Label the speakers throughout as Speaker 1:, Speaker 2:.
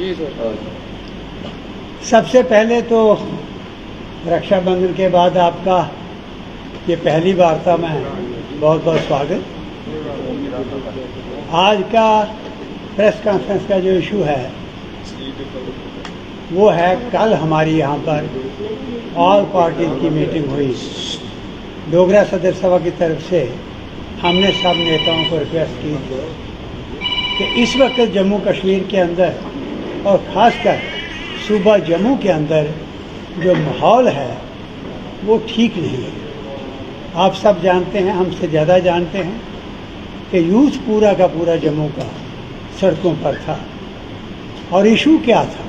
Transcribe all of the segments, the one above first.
Speaker 1: जी sir.
Speaker 2: सबसे पहले तो रक्षाबंधन के बाद आपका ये पहली वार्ता में बहुत बहुत स्वागत। आज का प्रेस कॉन्फ्रेंस का जो इशू है वो है, कल हमारी यहाँ पर ऑल पार्टीज की मीटिंग हुई। डोगरा सदर सभा की तरफ से हमने सब नेताओं को रिक्वेस्ट की कि इस वक्त जम्मू कश्मीर के अंदर और ख़ासकर सूबा जम्मू के अंदर जो माहौल है वो ठीक नहीं है। आप सब जानते हैं, हमसे ज़्यादा जानते हैं कि यूथ पूरा का पूरा जम्मू का सड़कों पर था। और इशू क्या था?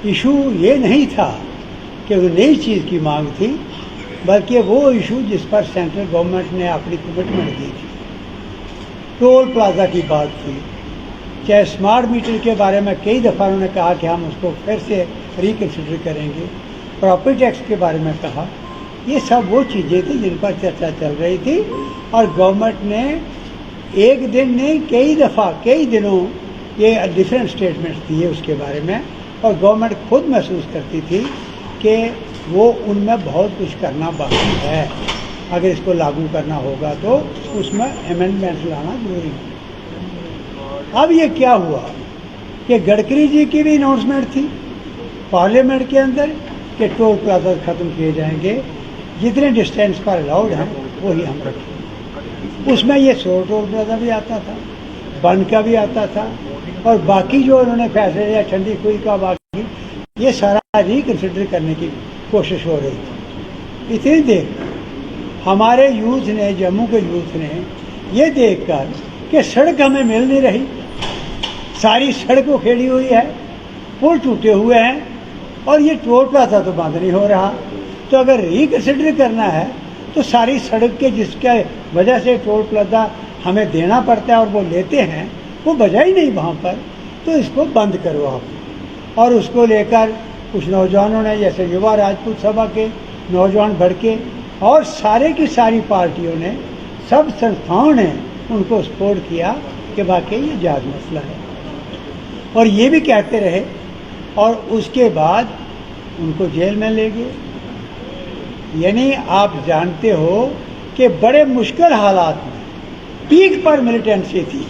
Speaker 2: इशू ये नहीं था कि वो नई चीज़ की मांग थी, बल्कि वो इशू जिस पर सेंट्रल गवर्नमेंट ने अपनी कमिटमेंट दी थी। टोल प्लाजा की बात थी, चाहे स्मार्ट मीटर के बारे में कई दफ़ा उन्होंने कहा कि हम उसको फिर से रिकन्सिडर करेंगे। प्रॉपर्टी टैक्स के बारे में कहा। ये सब वो चीज़ें थी जिन पर चर्चा चल रही थी और गवर्नमेंट ने एक दिन नहीं कई दफ़ा कई दिनों ये डिफरेंट स्टेटमेंट्स दिए उसके बारे में। और गवर्नमेंट खुद महसूस करती थी कि वो उनमें बहुत कुछ करना बाकी है। अगर इसको लागू करना होगा तो उसमें अमेंडमेंट्स लाना जरूरी है। अब ये क्या हुआ कि गडकरी जी की भी अनाउंसमेंट थी पार्लियामेंट के अंदर कि टोल प्लाजा ख़त्म किए जाएंगे, जितने डिस्टेंस पर अलाउड हैं वही हम रखेंगे। उसमें ये 100 टोल प्लाजा भी आता था, बन का भी आता था, और बाकी जो उन्होंने फैसले लिया ठंडी खुई का, बाकी ये सारा रिकन्सिडर करने की कोशिश हो रही थी। इतनी देर हमारे यूथ ने, जम्मू के यूथ ने ये देखकर कि सड़क हमें मिल नहीं रही, सारी सड़क उखेड़ी हुई है, पुल टूटे हुए हैं और ये टोल प्लाजा तो बंद नहीं हो रहा, तो अगर रिकन्सिडर करना है तो सारी सड़क के जिसके वजह से टोल प्लाजा हमें देना पड़ता है और वो लेते हैं, वो बजा ही नहीं वहाँ पर, तो इसको बंद करो आप। और उसको लेकर कुछ नौजवानों ने, जैसे युवा राजपूत सभा के नौजवान बढ़ के और सारे की सारी पार्टियों ने, सब संस्थाओं ने उनको सपोर्ट किया कि वाकई ये जायज़ मसला है, और ये भी कहते रहे। और उसके बाद उनको जेल में ले गए। यानी आप जानते हो कि बड़े मुश्किल हालात में पीक पर मिलिटेंसी थी।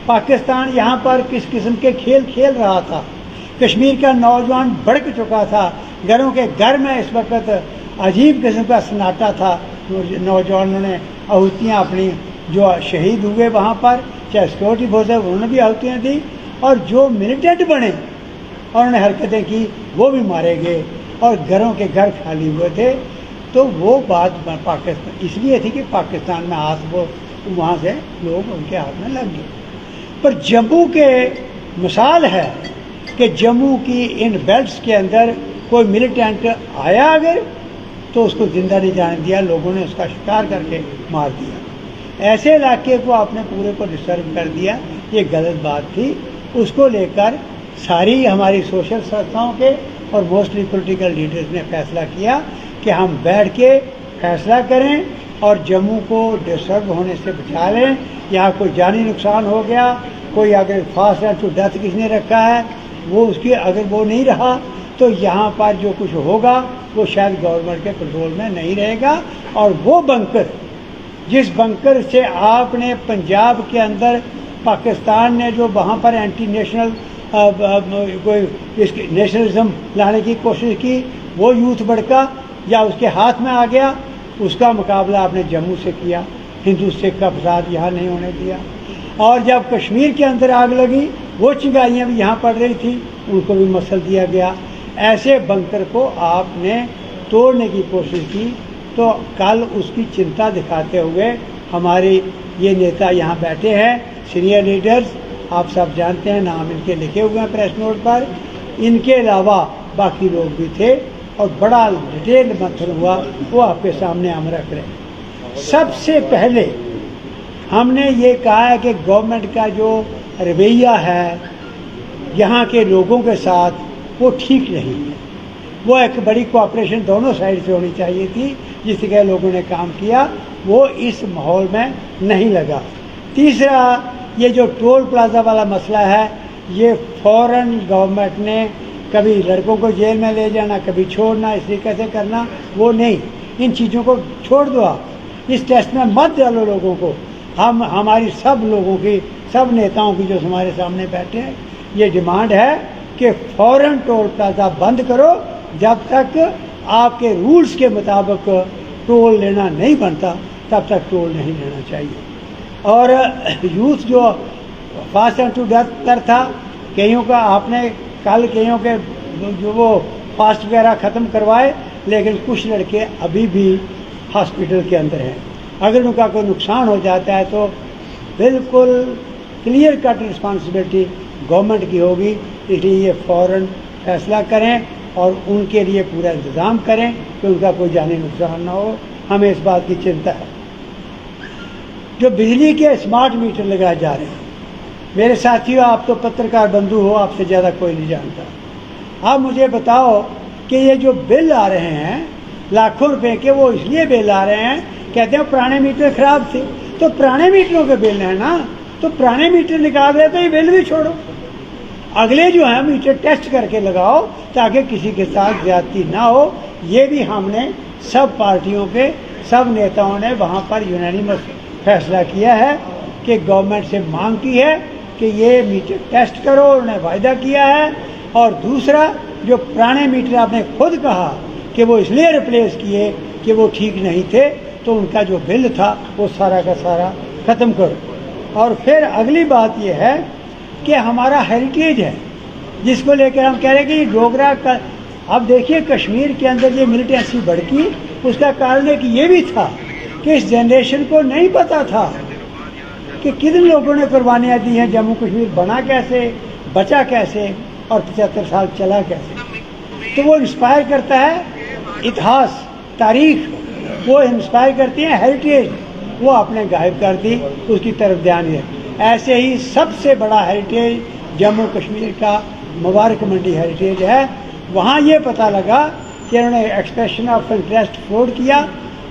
Speaker 2: पाकिस्तान यहाँ पर किस किस्म के खेल खेल रहा था। कश्मीर का नौजवान भड़क चुका था, घरों के घर में इस वक्त अजीब किस्म का सन्नाटा था। नौजवानों ने आहुतियाँ अपनी, जो शहीद हुए वहाँ पर, चाहे सिक्योरिटी फोर्स उन्होंने भी आहुतियाँ दी, और जो मिलिटेंट बने और उन्होंने हरकतें की वो भी मारे गए, और घरों के घर खाली हुए थे। तो वो बात पाकिस्तान इसलिए थी कि पाकिस्तान में हाथ वो वहाँ से लोग उनके हाथ में लग गए। पर जम्मू के मिसाल है कि जम्मू की इन बेल्ट्स के अंदर कोई मिलिटेंट आया अगर, तो उसको जिंदा नहीं जाने दिया, लोगों ने उसका शिकार करके मार दिया। ऐसे इलाके को आपने पूरे को डिस्टर्ब कर दिया, ये गलत बात थी। उसको लेकर सारी हमारी सोशल संस्थाओं के और मोस्टली पॉलिटिकल लीडर्स ने फैसला किया कि हम बैठ के फैसला करें और जम्मू को डिस्टर्ब होने से बचा लें। यहाँ कोई जानी नुकसान हो गया, कोई अगर फास्ट एंड टू डेथ किसने रखा है, वो उसकी अगर वो नहीं रहा तो यहाँ पर जो कुछ होगा वो शायद गवर्नमेंट के कंट्रोल में नहीं रहेगा। और वो बंकर, जिस बंकर से आपने पंजाब के अंदर पाकिस्तान ने जो वहाँ पर एंटी नेशनल कोई इसकी नेशनलिज्म लाने की कोशिश की, वो यूथ भड़का या उसके हाथ में आ गया, उसका मुकाबला आपने जम्मू से किया। हिंदू सिख का फसाद यहाँ नहीं होने दिया। और जब कश्मीर के अंदर आग लगी, वो चिंगारियाँ भी यहाँ पड़ रही थी, उनको भी मसल दिया गया। ऐसे बंकर को आपने तोड़ने की कोशिश की। तो कल उसकी चिंता दिखाते हुए हमारे ये नेता यहाँ बैठे हैं, सीनियर लीडर्स, आप सब जानते हैं, नाम इनके लिखे हुए हैं प्रेस नोट पर। इनके अलावा बाकी लोग भी थे और बड़ा डिटेल मंथन हुआ, वो आपके सामने हम रख रहे हैं। सबसे पहले हमने ये कहा है कि गवर्नमेंट का जो रवैया है यहाँ के लोगों के साथ वो ठीक नहीं है। वो एक बड़ी कोऑपरेशन दोनों साइड से होनी चाहिए थी, जिस तरह लोगों ने काम किया वो इस माहौल में नहीं लगा। तीसरा, ये जो टोल प्लाजा वाला मसला है, ये फौरन गवर्नमेंट ने कभी लड़कों को जेल में ले जाना, कभी छोड़ना, इस तरीके से करना, वो नहीं। इन चीज़ों को छोड़ दो आप, इस टेस्ट में मत डालो लोगों को। हम हमारी सब लोगों की, सब नेताओं की जो हमारे सामने बैठे हैं, ये डिमांड है कि फौरन टोल प्लाजा बंद करो। जब तक आपके रूल्स के मुताबिक टोल लेना नहीं बनता तब तक टोल नहीं लेना चाहिए। और यूथ जो फास्ट एंड टू डेथ कर था, कईयों का आपने कल कईयों के जो वो फास्ट वगैरह ख़त्म करवाए, लेकिन कुछ लड़के अभी भी हॉस्पिटल के अंदर हैं। अगर उनका कोई नुकसान हो जाता है तो बिल्कुल क्लियर कट रिस्पॉन्सिबिलिटी गवर्नमेंट की होगी। इसलिए ये फ़ौरन फैसला करें और उनके लिए पूरा इंतज़ाम करें कि उनका कोई जानी नुकसान ना हो। हमें इस बात की चिंता है। जो बिजली के स्मार्ट मीटर लगाए जा रहे हैं, मेरे साथियों, आप तो पत्रकार बंधु हो, आपसे ज़्यादा कोई नहीं जानता। आप मुझे बताओ कि ये जो बिल आ रहे हैं लाखों रुपए के, वो इसलिए बिल आ रहे हैं, कहते हैं पुराने मीटर खराब थे, तो पुराने मीटरों के बिल है ना, तो पुराने मीटर निकाल रहे तो ये बिल भी छोड़ो। अगले जो है मीटर टेस्ट करके लगाओ ताकि किसी के साथ ज्यादती ना हो। ये भी हमने सब पार्टियों के सब नेताओं ने वहाँ पर यूनानिमस फैसला किया है कि गवर्नमेंट से मांग की है कि ये मीटर टेस्ट करो, उन्होंने वायदा किया है। और दूसरा, जो पुराने मीटर आपने खुद कहा कि वो इसलिए रिप्लेस किए कि वो ठीक नहीं थे, तो उनका जो बिल था वो सारा का सारा ख़त्म करो। और फिर अगली बात ये है कि हमारा हेरिटेज है जिसको लेकर हम कह रहे हैं कि डोगरा का, अब देखिए कश्मीर के अंदर ये मिलिटेंसी भड़की, उसका कारण है कि ये भी था कि इस जनरेशन को नहीं पता था कि कितने लोगों ने कुर्बानियाँ दी हैं, जम्मू कश्मीर बना कैसे, बचा कैसे और 75 साल चला कैसे। तो वो इंस्पायर करता है इतिहास, तारीख, वो इंस्पायर करती है हेरिटेज, वो आपने गायब कर दी, उसकी तरफ ध्यान है। ऐसे ही सबसे बड़ा हेरिटेज जम्मू कश्मीर का मुबारक मंडी हेरिटेज है। वहाँ ये पता लगा कि उन्होंने एक्सप्रेशन ऑफ इंटरेस्ट फ्रॉड किया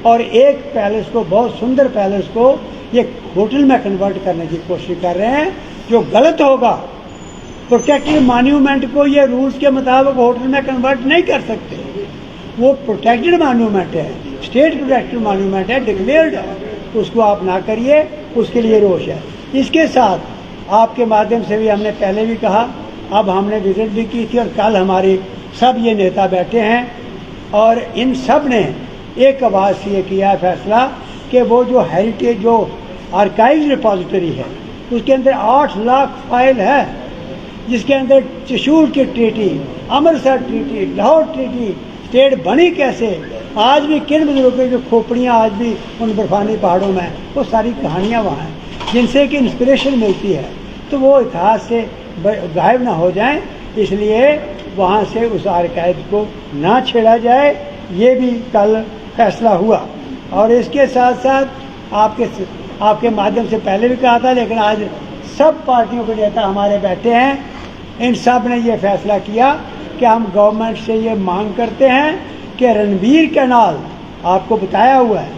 Speaker 2: और एक पैलेस को, बहुत सुंदर पैलेस को, ये होटल में कन्वर्ट करने की कोशिश कर रहे हैं, जो गलत होगा। प्रोटेक्टेड मॉन्यूमेंट को ये रूल्स के मुताबिक होटल में कन्वर्ट नहीं कर सकते, वो प्रोटेक्टेड मॉन्यूमेंट है, स्टेट प्रोटेक्टेड मॉन्यूमेंट है, डिक्लेयर्ड है, उसको आप ना करिए, उसके लिए रोष है। इसके साथ आपके माध्यम से भी हमने पहले भी कहा, अब हमने विजिट भी की थी और कल हमारे सब ये नेता बैठे हैं और इन सब ने एक आवाज़ से ये किया फैसला कि वो जो हेरिटेज, जो आर्काइव रिपोजिटरी है, उसके अंदर 8 लाख फाइल है, जिसके अंदर चशूर की treaty, Amritsar treaty, Lahore treaty, state बनी कैसे, आज भी किन बुजुर्गों की जो खोपड़ियाँ आज भी उन बर्फानी पहाड़ों में हैं, वो सारी कहानियाँ वहाँ हैं जिनसे कि इंस्पिरेशन मिलती है। तो वो इतिहास से गायब ना हो जाएं, इसलिए वहाँ से उस आर्काइव को ना छेड़ा जाए, ये भी कल फैसला हुआ। और इसके साथ साथ आपके माध्यम से पहले भी कहा था, लेकिन आज सब पार्टियों के नेता हमारे बैठे हैं, इन सब ने ये फैसला किया कि हम गवर्नमेंट से ये मांग करते हैं कि रणवीर कैनाल, आपको बताया हुआ है,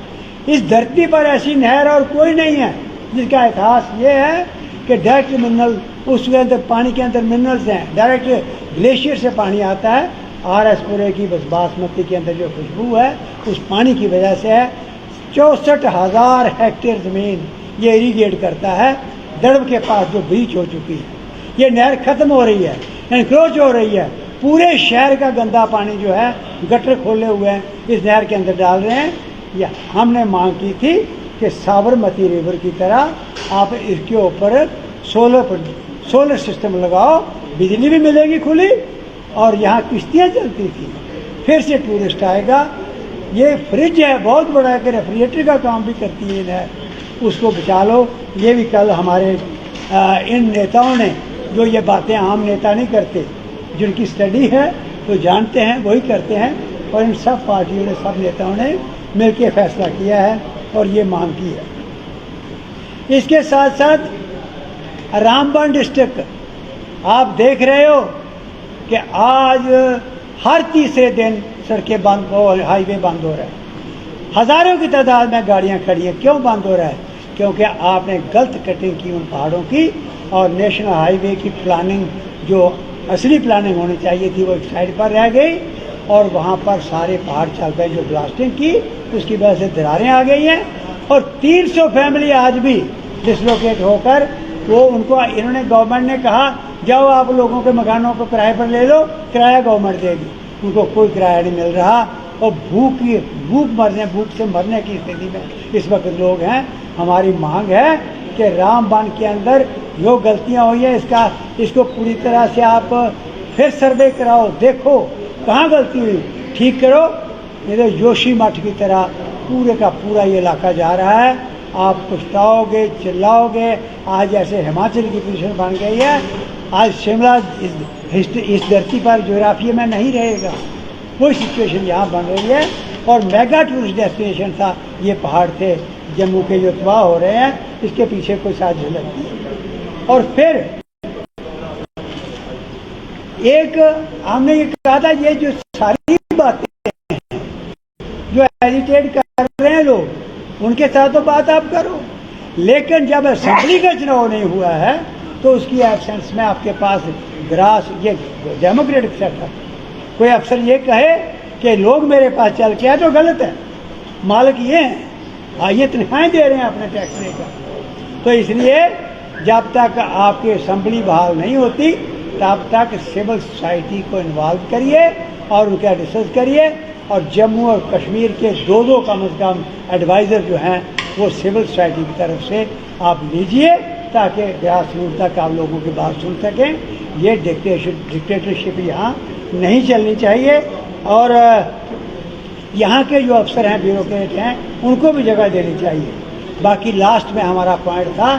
Speaker 2: इस धरती पर ऐसी नहर और कोई नहीं है जिसका इतिहास ये है कि डायरेक्ट मिनरल, उसके अंदर पानी के अंदर मिनरल्स हैं, डायरेक्ट ग्लेशियर से पानी आता है। आरएसपुरे की बस बासमती के अंदर जो खुशबू है उस पानी की वजह से है। 64,000 हेक्टेयर ज़मीन ये इरीगेट करता है। दड़ब के पास जो ब्रीच हो चुकी है, ये नहर ख़त्म हो रही है, एनक्रोच हो रही है, पूरे शहर का गंदा पानी जो है गटर खोले हुए हैं इस नहर के अंदर डाल रहे हैं। या हमने मांग की थी कि साबरमती रिवर की तरह आप इसके ऊपर सोलर सिस्टम लगाओ, बिजली भी मिलेगी खुली और यहाँ किश्तियाँ चलती थी, फिर से टूरिस्ट आएगा। ये फ्रिज है बहुत बड़ा, कि रेफ्रिजरेटर का काम भी करती है नहर, उसको बचा लो। ये भी कल हमारे इन नेताओं ने, जो ये बातें आम नेता नहीं करते, जिनकी स्टडी है तो जानते हैं, वही करते हैं। और इन सब पार्टियों ने, सब नेताओं ने मिलकर फैसला किया है और ये मांग की है। इसके साथ साथ रामबन डिस्ट्रिक्ट, आप देख रहे हो कि आज हर तीसरे दिन सड़कें बंद और हाईवे बंद हो रहा है, हज़ारों की तादाद में गाड़ियां खड़ी हैं। क्यों बंद हो रहा है? क्योंकि आपने गलत कटिंग की उन पहाड़ों की, और नेशनल हाईवे की प्लानिंग, जो असली प्लानिंग होनी चाहिए थी, वो एक साइड पर रह गई और वहाँ पर सारे पहाड़ चल गए। जो ब्लास्टिंग की उसकी वजह से दरारें आ गई हैं और 300 फैमिली आज भी डिसलोकेट होकर वो उनको इन्होंने गवर्नमेंट ने कहा जाओ आप लोगों के मकानों को किराए पर ले लो, किराया गवर्नमेंट देगी। उनको कोई किराया नहीं मिल रहा और भूख से मरने की स्थिति में इस वक्त लोग हैं। हमारी मांग है कि रामबान के अंदर जो गलतियां हुई है इसको पूरी तरह से आप फिर सर्वे कराओ, देखो कहाँ गलती हुई, ठीक करो। नहीं तो जोशी मठ की तरह पूरे का पूरा ये इलाका जा रहा है। आप पछताओगे, चिल्लाओगे। आज ऐसे हिमाचल की पोजीशन बन गई है, आज शिमला इस धरती पर ज्योग्राफी में नहीं रहेगा। वही सिचुएशन यहाँ बन रही है और मेगा टूरिस्ट डेस्टिनेशन था, ये पहाड़ थे जम्मू के जो तबाह हो रहे हैं, इसके पीछे कोई साजिश लगती है। और फिर एक हमने ये कहा था, ये जो सारी बातें जो एजिटेट कर रहे हैं लोग, उनके साथ तो बात आप करो, लेकिन जब असेंबली का चुनाव नहीं हुआ है तो उसकी एब्सेंस में आपके पास ग्रास, ये डेमोक्रेटिक सेटअप, कोई अफसर ये कहे कि लोग मेरे पास चल के आए तो गलत है। मालिक ये हैं, ये तनख्वाहें दे रहे हैं अपने टैक्स देकर। तो इसलिए जब तक आपकी असेंबली बहाल नहीं होती तब तक सिविल सोसाइटी को इन्वॉल्व करिए और उनका डिस्कस करिए। और जम्मू और कश्मीर के दो कम से कम एडवाइज़र जो हैं वो सिविल सोसाइटी की तरफ से आप लीजिए, ताकि ग्रास रूट तक आप लोगों की बात सुन सकें। ये डिक्टेटरशिप यहाँ नहीं चलनी चाहिए और यहाँ के जो अफसर हैं, ब्यूरोक्रेट हैं, उनको भी जगह देनी चाहिए। बाकी लास्ट में हमारा पॉइंट था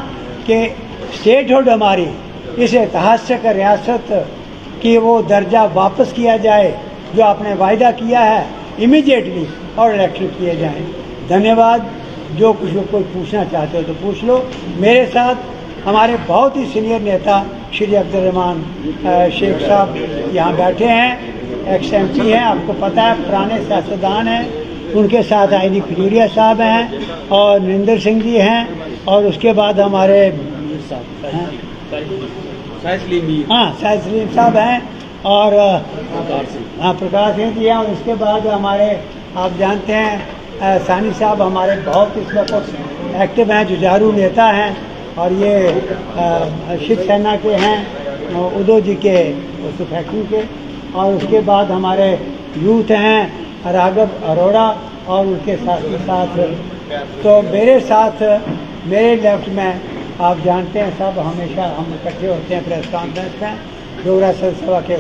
Speaker 2: कि स्टेटहुड हमारी, इस ऐतिहासिक रियासत की वो दर्जा वापस किया जाए जो आपने वायदा किया है इमीडिएटली, और इलेक्शन किए जाएं। धन्यवाद। जो कुछ कोई पूछना चाहते हो तो पूछ लो। मेरे साथ हमारे बहुत ही सीनियर नेता श्री अब्दुर्रहमान शेख साहब यहाँ बैठे हैं, एक्स MP हैं, आपको पता है, पुराने सियासतदान हैं। उनके साथ आईनी खजूरिया साहब हैं और नरेंद्र सिंह जी हैं, और उसके बाद हमारे शाहिद सलीम साहब हैं और प्रकाश सिंह जी हैं। और उसके बाद हमारे, आप जानते हैं, सानी साहब हमारे बहुत इस वक्त एक्टिव हैं, जुझारू नेता हैं, और ये शिव सेना के हैं, उदो जी के फैक्ट्री के। और उसके बाद हमारे यूथ हैं राघव अरोड़ा और उनके साथ ही साथ, तो मेरे साथ मेरे लेफ्ट में आप जानते हैं सब, हमेशा हम इकट्ठे होते हैं प्रेस कॉन्फ्रेंस में, डोगरा सभा के